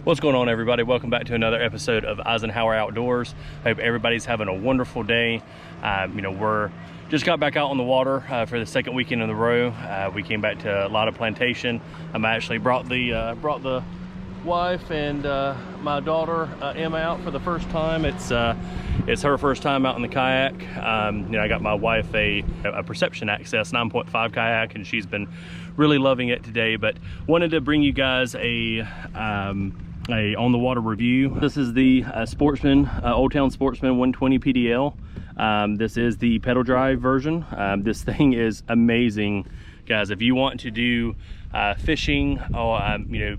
What's going on, everybody? Welcome back to another episode of Eisenhower Outdoors. Hope everybody's having a wonderful day. We're just got back out on the water for the second weekend in a row. We came back to Lotta Plantation. I actually brought the wife and my daughter Emma out for the first time. It's her first time out in the kayak. I got my wife a Perception Access 9.5 kayak, and she's been really loving it today. But wanted to bring you guys a on the water review. This is the Sportsman, Old Town Sportsman 120 PDL. This is the pedal drive version. This thing is amazing, guys. If you want to do fishing, or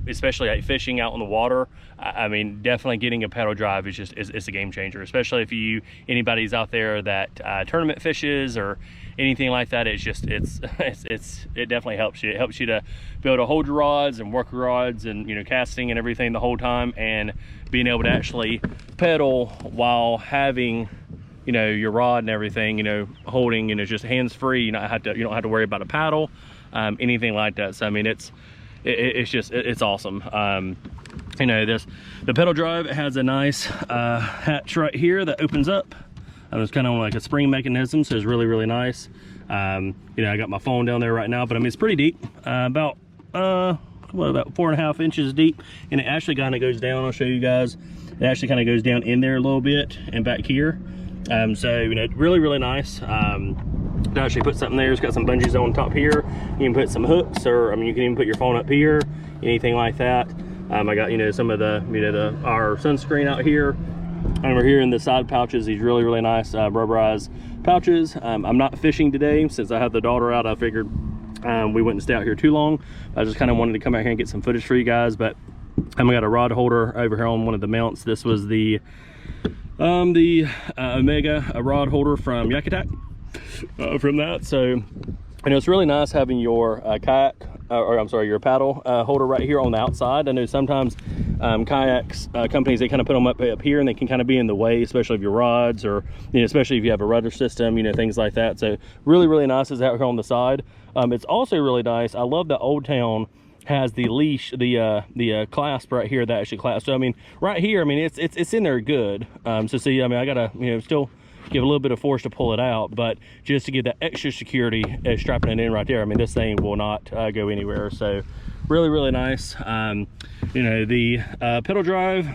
especially like fishing out on the water, I mean, definitely getting a pedal drive is just it's a game changer. Especially if anybody's out there that tournament fishes or anything like that. It definitely helps you. It helps you to be able to hold your rods and work your rods and casting and everything the whole time, and being able to actually pedal while having your rod and everything holding, just hands free. You don't have to worry about a paddle, anything like that. So I mean, it's awesome. The pedal drive has a nice hatch right here that opens up. It's kind of like a spring mechanism, so it's really nice. I got my phone down there right now, but I mean, it's pretty deep, about 4.5 inches deep, and it actually kind of goes down. I'll show you guys. It actually kind of goes down in there a little bit and back here. Really nice. To actually put something there. It's got some bungees on top here. You can put some hooks, or I mean, you can even put your phone up here, anything like that. I got some of our sunscreen out here. Over here in the side pouches, these really nice rubberized pouches. I'm not fishing today since I have the daughter out. I figured we wouldn't stay out here too long. I just kind of wanted to come out here and get some footage for you guys. But I got a rod holder over here on one of the mounts. This was the Omega, a rod holder from Yakutak. From that, so it's really nice having your kayak, your paddle holder right here on the outside. I know sometimes kayaks companies, they kind of put them up here, and they can kind of be in the way, especially if your rods, or especially if you have a rudder system, things like that. So really nice is out here on the side. It's also really nice. I love that Old Town has the leash, the clasp right here that actually clasps. So I mean, right here, I mean, it's in there good. So see, I mean, I gotta still give a little bit of force to pull it out, but just to get that extra security, strapping it in right there. I mean, this thing will not go anywhere. So really nice. The pedal drive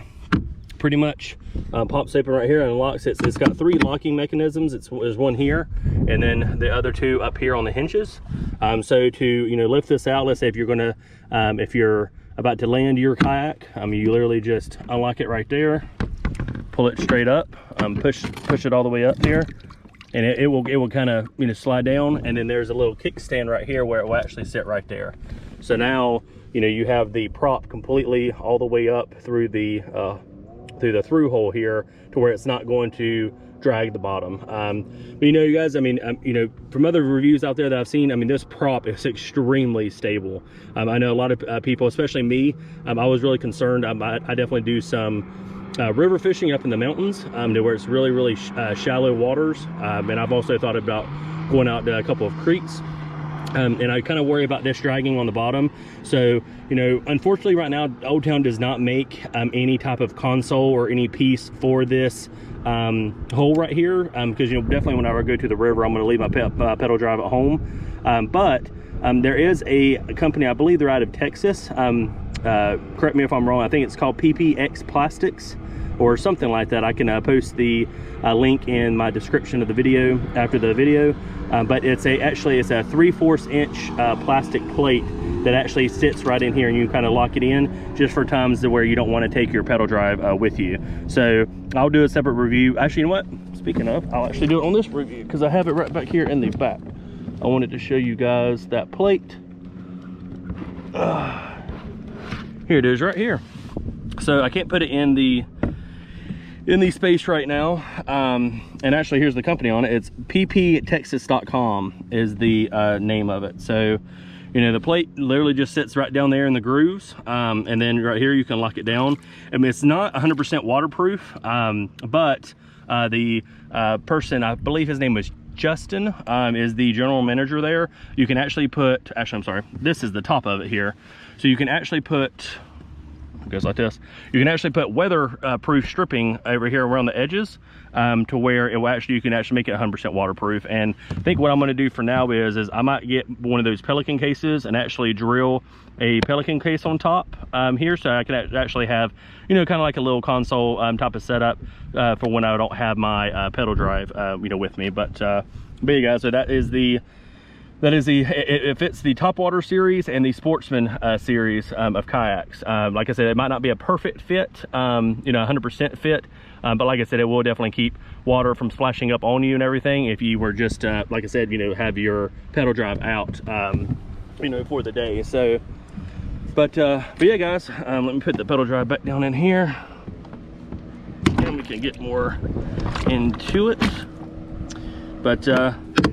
pretty much pops open right here and unlocks it. It's got 3 locking mechanisms. There's one here, and then the other 2 up here on the hinges. So to lift this out, let's say if you're about to land your kayak, you literally just unlock it right there, pull it straight up, push it all the way up here, and it will kind of slide down. And then there's a little kickstand right here where it will actually sit right there. So now you have the prop completely all the way up through the through hole here, to where it's not going to drag the bottom. But you guys, I mean, from other reviews out there that I've seen, I mean, this prop is extremely stable. I know a lot of people, especially me, I was really concerned. I definitely do some river fishing up in the mountains, to where it's really shallow waters, and I've also thought about going out to a couple of creeks, and I kind of worry about this dragging on the bottom. So unfortunately right now Old Town does not make any type of console or any piece for this hole right here, because definitely whenever I go to the river, I'm going to leave my pedal drive at home. But there is a company, I believe they're out of Texas, correct me if I'm wrong, I think it's called PPX Plastics or something like that. I can post the link in my description of the video after the video. But it's actually a 3/4 inch plastic plate that actually sits right in here, and you kind of lock it in just for times where you don't want to take your pedal drive with you. So I'll do a separate review. Actually, you know what? Speaking of, I'll actually do it on this review, because I have it right back here in the back. I wanted to show you guys that plate. Here it is right here. So I can't put it in the space right now, and actually here's the company on it. It's pptexas.com is the name of it. So the plate literally just sits right down there in the grooves, and then right here you can lock it down. I mean, it's not 100% waterproof, but the person, I believe his name was Justin, is the general manager there. You can actually put, I'm sorry, this is the top of it here. So you can actually put, goes like this. You can actually put weather proof stripping over here around the edges to where it will actually, you can actually make it 100% waterproof. And I think what I'm going to do for now is I might get one of those Pelican cases and actually drill a Pelican case on top here, so I can actually have, you know, kind of like a little console type of setup for when I don't have my pedal drive you know, with me. But yeah guys, so it fits the Topwater series and the Sportsman series of kayaks. Like I said, it might not be a perfect fit, you know, 100% fit, but like I said, it will definitely keep water from splashing up on you and everything if you were just, like I said, you know, have your pedal drive out, you know, for the day. So, but yeah guys, let me put the pedal drive back down in here and we can get more into it. But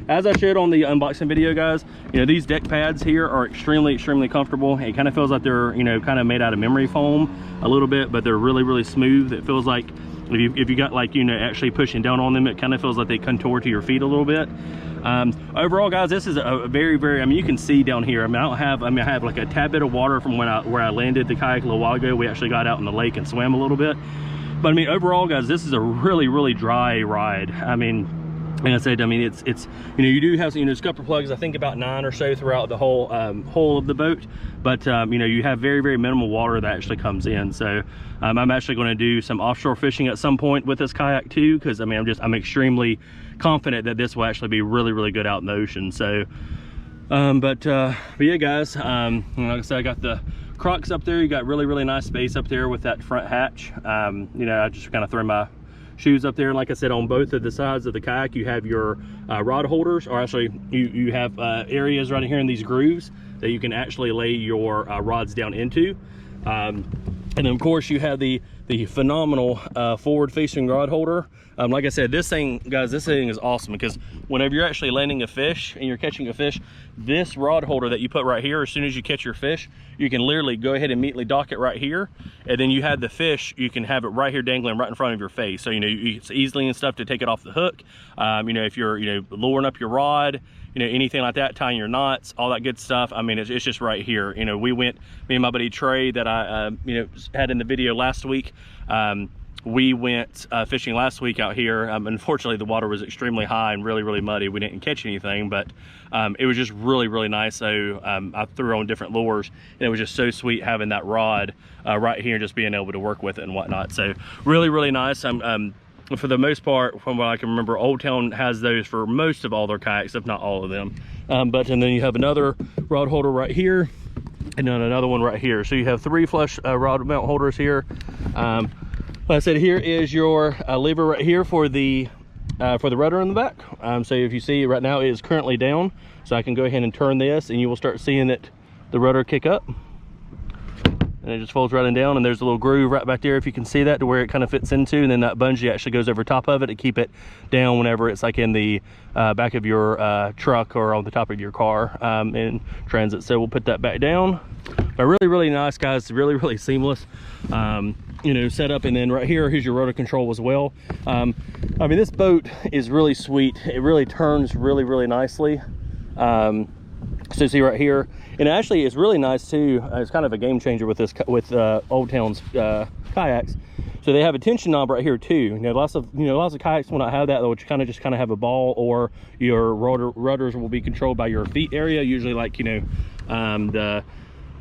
as I showed on the unboxing video guys, you know, these deck pads here are extremely comfortable. It kind of feels like they're, you know, kind of made out of memory foam a little bit, but they're really smooth. It feels like if you got, like, you know, actually pushing down on them, it kind of feels like they contour to your feet a little bit. Overall guys, this is a very, I mean, you can see down here, I have like a tad bit of water from where I landed the kayak a little while ago. We actually got out in the lake and swam a little bit, but I mean, overall guys, this is a really dry ride. I mean, like I said, I mean, it's you know, you do have, you know, scupper plugs, I think about 9 or so throughout the whole whole of the boat, but you know, you have very minimal water that actually comes in. So I'm actually going to do some offshore fishing at some point with this kayak too, because I mean, I'm extremely confident that this will actually be really good out in the ocean. So but yeah guys, like I said, I got the Crocs up there. You got really nice space up there with that front hatch. You know, I just kind of throw my shoes up there, and like I said, on both of the sides of the kayak you have your rod holders, or actually you have areas right here in these grooves that you can actually lay your rods down into, and then of course you have the phenomenal forward facing rod holder. Like I said, this thing guys, this thing is awesome, because whenever you're actually landing a fish and you're catching a fish, this rod holder that you put right here, as soon as you catch your fish, you can literally go ahead and immediately dock it right here, and then you have the fish, you can have it right here dangling right in front of your face. So you know, it's easily and stuff to take it off the hook. You know, if you're, you know, lowering up your rod, you know, anything like that, tying your knots, all that good stuff, I mean, it's just right here. You know, me and my buddy Trey that I you know, had in the video last week, we went fishing last week out here. Unfortunately, the water was extremely high and really muddy. We didn't catch anything, but it was just really nice. So I threw on different lures, and it was just so sweet having that rod right here, just being able to work with it and whatnot. So really nice. For the most part, from what I can remember, Old Town has those for most of all their kayaks, if not all of them. And then you have another rod holder right here, and then another one right here. So you have 3 flush rod mount holders here. Like I said, here is your lever right here for the rudder in the back. So if you see right now, it is currently down, so I can go ahead and turn this, and you will start seeing it, the rudder kick up, and it just folds right in down. And there's a little groove right back there, if you can see that, to where it kind of fits into, and then that bungee actually goes over top of it to keep it down whenever it's like in the back of your truck or on the top of your car in transit. So we'll put that back down. But really nice guys, really seamless you know, setup. And then right here's your rotor control as well. I mean, this boat is really sweet. It really turns really nicely. So see right here, and actually it's really nice too. It's kind of a game changer with this, with Old Town's kayaks. So they have a tension knob right here too. You know, lots of kayaks will not have that, which kind of have a ball, or your rudders will be controlled by your feet area. Usually, like, you know,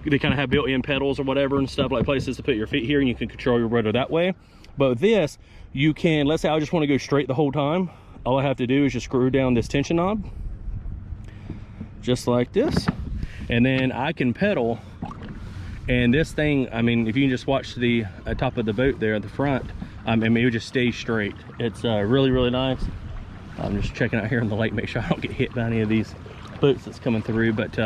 they kind of have built-in pedals or whatever and stuff, like places to put your feet here, and you can control your rudder that way. But with this, you can, let's say I just want to go straight the whole time. All I have to do is just screw down this tension knob, just like this, and then I can pedal. And this thing, I mean, if you can just watch the top of the boat there at the front, I mean, it would just stay straight. It's really nice. I'm just checking out here in the lake, make sure I don't get hit by any of these boats that's coming through. But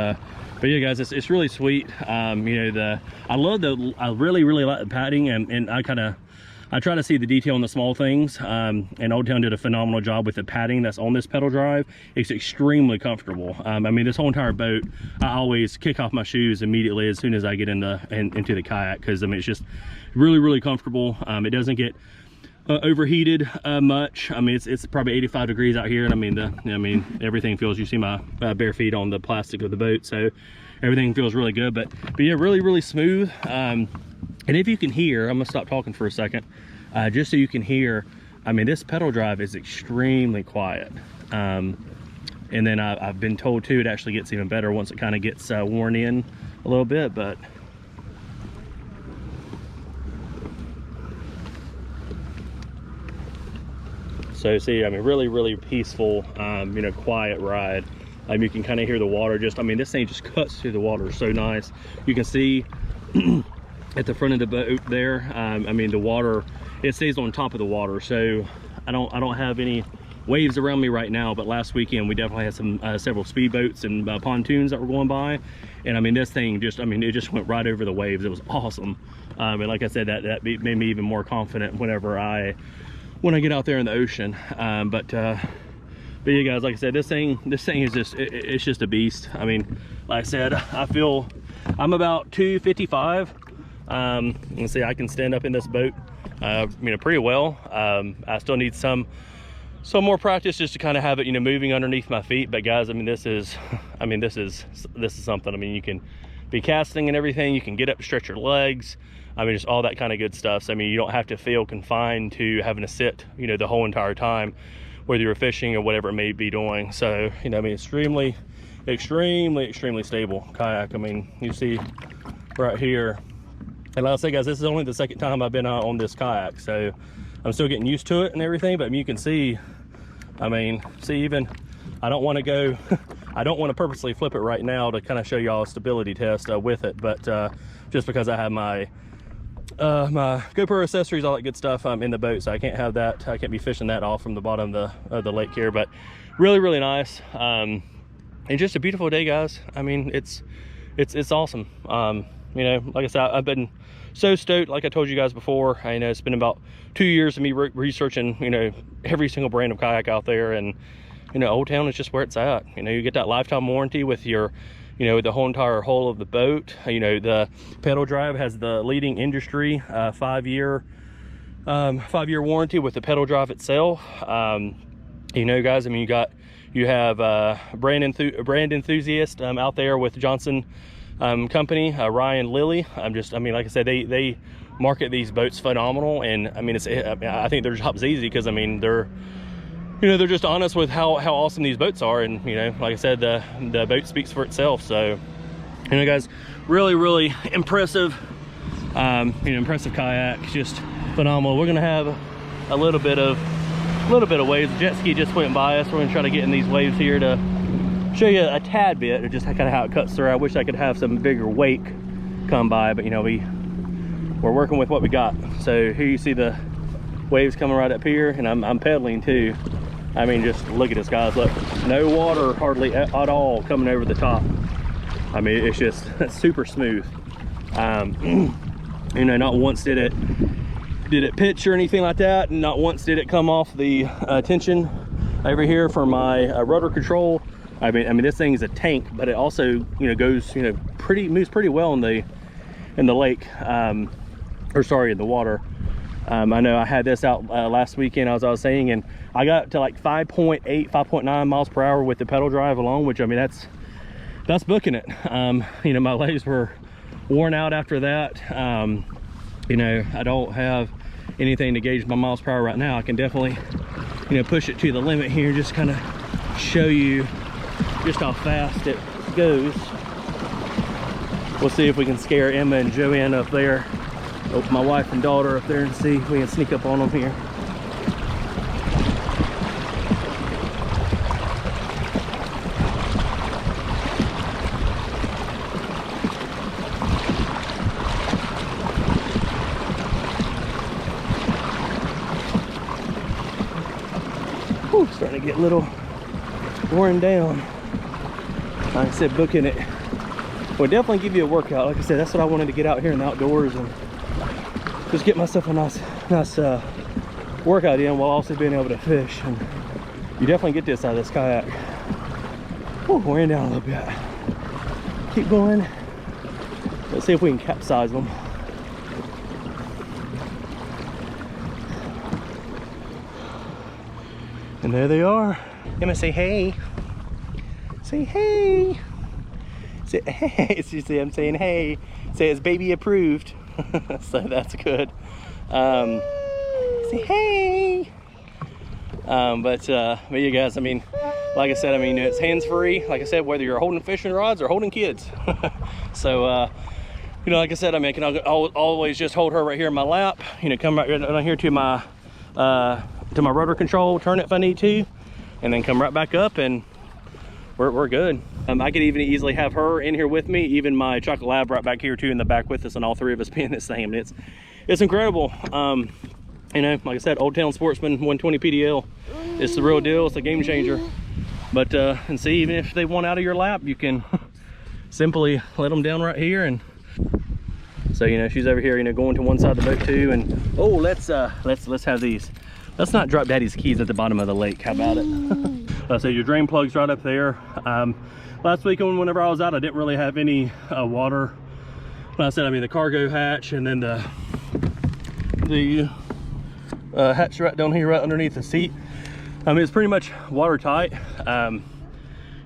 yeah guys, it's really sweet. You know, I really like the padding, and I try to see the detail in the small things, and Old Town did a phenomenal job with the padding that's on this pedal drive. It's extremely comfortable. I mean, this whole entire boat, I always kick off my shoes immediately as soon as I get into the kayak, because I mean, it's just really comfortable. It doesn't get overheated much. I mean, it's probably 85 degrees out here, and I mean everything feels, you see my bare feet on the plastic of the boat, so everything feels really good. But yeah, really smooth. And if you can hear, I'm gonna stop talking for a second, just so you can hear, I mean, this pedal drive is extremely quiet. And then I've been told too, it actually gets even better once it kind of gets worn in a little bit, but so see, I mean, really peaceful, you know, quiet ride. You can kind of hear the water just, I mean, this thing just cuts through the water so nice. You can see at the front of the boat there, I mean, the water, it stays on top of the water. So I don't have any waves around me right now, but last weekend we definitely had some several speedboats and pontoons that were going by. And I mean, this thing just, I mean, it just went right over the waves. It was awesome. And like I said, that made me even more confident when I get out there in the ocean. But yeah, guys, like I said, this thing is just, it's just a beast. I mean, like I said, I feel I'm about 255. Let's see, I can stand up in this boat, you know, pretty well. I still need some more practice just to kind of have it, you know, moving underneath my feet. But guys, I mean, this is something. I mean, you can be casting and everything. You can get up, stretch your legs. I mean, just all that kind of good stuff. So, I mean, you don't have to feel confined to having to sit, you know, the whole entire time, whether you're fishing or whatever it may be doing. So, you know, I mean, extremely stable kayak. I mean, you see right here. And like I say, guys, this is only the second time I've been on this kayak, so I'm still getting used to it and everything. But I mean, you can see, I mean, see, even I don't want to go I don't want to purposely flip it right now to kind of show y'all a stability test with it, but just because I have my my GoPro accessories, all that good stuff, in the boat, so I can't have that. I can't be fishing that off from the bottom of the lake here. But really nice, and just a beautiful day, guys. I mean, it's awesome. You know, like I said, I've been so stoked. Like I told you guys before, I know it's been about 2 years of me researching, you know, every single brand of kayak out there. And you know, Old Town is just where it's at. You know, you get that lifetime warranty with your, you know, the whole entire hull of the boat. You know, the pedal drive has the leading industry 5-year warranty with the pedal drive itself. You know, guys, I mean, you have brand enthusiast out there with Johnson company, Ryan Lilly. I mean, like I said, they market these boats phenomenal. And I mean, I think their job's easy because I mean, they're just honest with how awesome these boats are. And you know, like I said, the boat speaks for itself. So, you know, guys, really impressive. You know, impressive kayak, just phenomenal. We're gonna have a little bit of waves. The jet ski just went by us. We're gonna try to get in these waves here to show you a tad bit of just kind of how it cuts through. I wish I could have some bigger wake come by, but you know, we're working with what we got. So here you see the waves coming right up here, and I'm pedaling too. I mean, just look at this, guys. Look, no water hardly at all coming over the top. I mean, it's just super smooth. You know, not once did it pitch or anything like that, and not once did it come off the tension over here for my rudder control. I mean, this thing is a tank, but it also, you know, goes, you know, moves pretty well in the lake, or sorry, in the water. I know I had this out last weekend, as I was saying, and I got to like 5.8, 5.9 miles per hour with the pedal drive alone, which I mean, that's booking it. You know, my legs were worn out after that. You know, I don't have anything to gauge my miles per hour right now. I can definitely, you know, push it to the limit here, just kind of show you just how fast it goes. We'll see if we can scare Emma and Joanne up there. Open my wife and daughter up there and see if we can sneak up on them here. Whew, starting to get a little worn down. Like I said, booking it will definitely give you a workout. Like I said, that's what I wanted to get out here in the outdoors and just get myself a nice workout in while also being able to fish. And you definitely get this out of this kayak. Whew, wearing down a little bit. Keep going. Let's see if we can capsize them. And there they are. Emma, say hey. Say hey. Say hey. See, I'm saying hey. Say it's baby approved. So that's good. Say hey. But yeah, guys, I mean, like I said, I mean, it's hands-free, like I said, whether you're holding fishing rods or holding kids. So you know, like I said, I mean, I can always just hold her right here in my lap, you know, come right down here to my rudder control, turn it if I need to, and then come right back up, and we're good. I could even easily have her in here with me, even my chocolate lab right back here too in the back with us, and all three of us being this thing. I mean, it's incredible. You know, like I said, Old Town Sportsman 120 PDL, it's the real deal. It's a game changer. But and see, even if they want out of your lap, you can simply let them down right here. And so, you know, she's over here, you know, going to one side of the boat too. And oh, let's have these. Let's not drop Daddy's keys at the bottom of the lake. How about it? So your drain plug's right up there. Last week whenever I was out, I didn't really have any water. Like I said, I mean, the cargo hatch, and then the hatch right down here, right underneath the seat. I mean, it's pretty much watertight.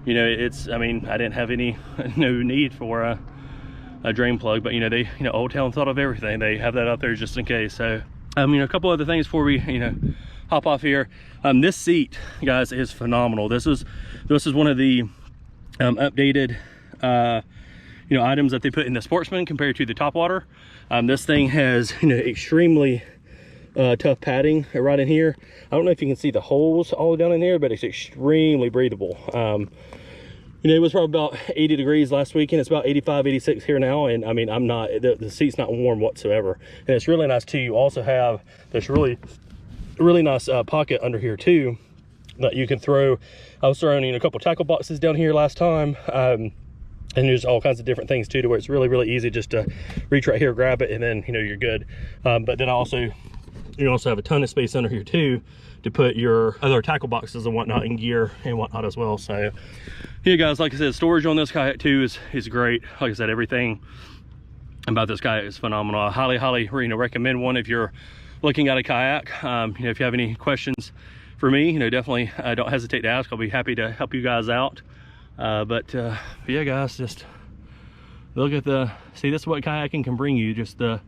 You know, I mean, I didn't have no need for a drain plug, but you know, Old Town thought of everything. They have that up there just in case. So, you know, a couple other things before we, you know, hop off here. This seat, guys, is phenomenal. This is one of the updated, you know, items that they put in the Sportsman compared to the Topwater. This thing has, you know, extremely tough padding right in here. I don't know if you can see the holes all down in there, but it's extremely breathable. You know, it was probably about 80 degrees last weekend. It's about 85, 86 here now, and I mean, the seat's not warm whatsoever. And it's really nice too. You also have this really nice pocket under here too that you can throw. I was throwing, you know, a couple tackle boxes down here last time, and there's all kinds of different things too, to where it's really easy just to reach right here, grab it, and then, you know, you're good. But then you also have a ton of space under here too to put your other tackle boxes and whatnot, and gear and whatnot as well. So yeah, guys, like I said, storage on this kayak too is great. Like I said, everything about this kayak is phenomenal. I highly, you know, recommend one if you're looking at a kayak. You know, if you have any questions for me, you know, definitely don't hesitate to ask. I'll be happy to help you guys out. But yeah, guys, just look at see, this is what kayaking can bring you. Just the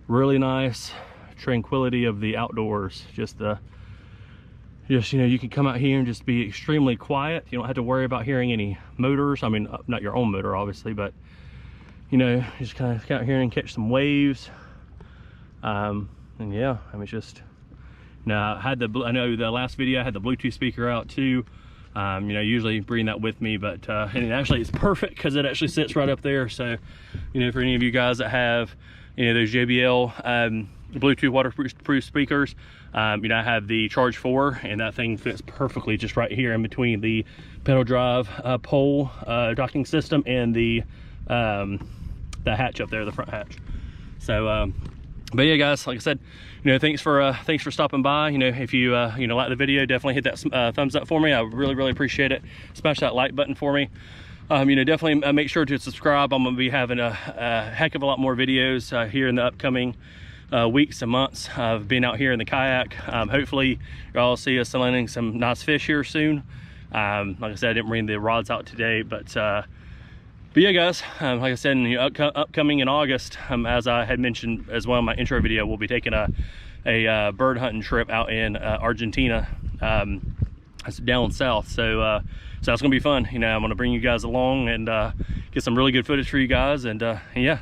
really nice tranquility of the outdoors. Just you know, you can come out here and just be extremely quiet. You don't have to worry about hearing any motors. I mean, not your own motor obviously, but you know, just kind of come out here and catch some waves. And yeah, I mean, it's just, you know, I know the last video I had the Bluetooth speaker out too. You know, usually bring that with me, but and actually it's perfect because it actually sits right up there. So, you know, for any of you guys that have, you know, those JBL Bluetooth waterproof speakers, you know, I have the Charge 4, and that thing fits perfectly just right here in between the pedal drive pole docking system and the hatch up there, the front hatch. So but yeah, guys, like I said, you know, thanks for stopping by. You know, if you you know, like the video, definitely hit that thumbs up for me. I really appreciate it. Smash that like button for me. You know, definitely make sure to subscribe. I'm gonna be having a heck of a lot more videos here in the upcoming weeks and months of being out here in the kayak. Hopefully y'all see us landing some nice fish here soon. Like I said, I didn't bring the rods out today, but yeah, guys, like I said, in the upcoming in August, as I had mentioned as well in my intro video, we'll be taking a bird hunting trip out in Argentina. It's down south, so that's gonna be fun. You know, I'm gonna bring you guys along and get some really good footage for you guys. And yeah,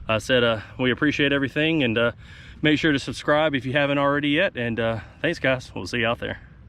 I said we appreciate everything, and make sure to subscribe if you haven't already yet. And thanks, guys. We'll see you out there.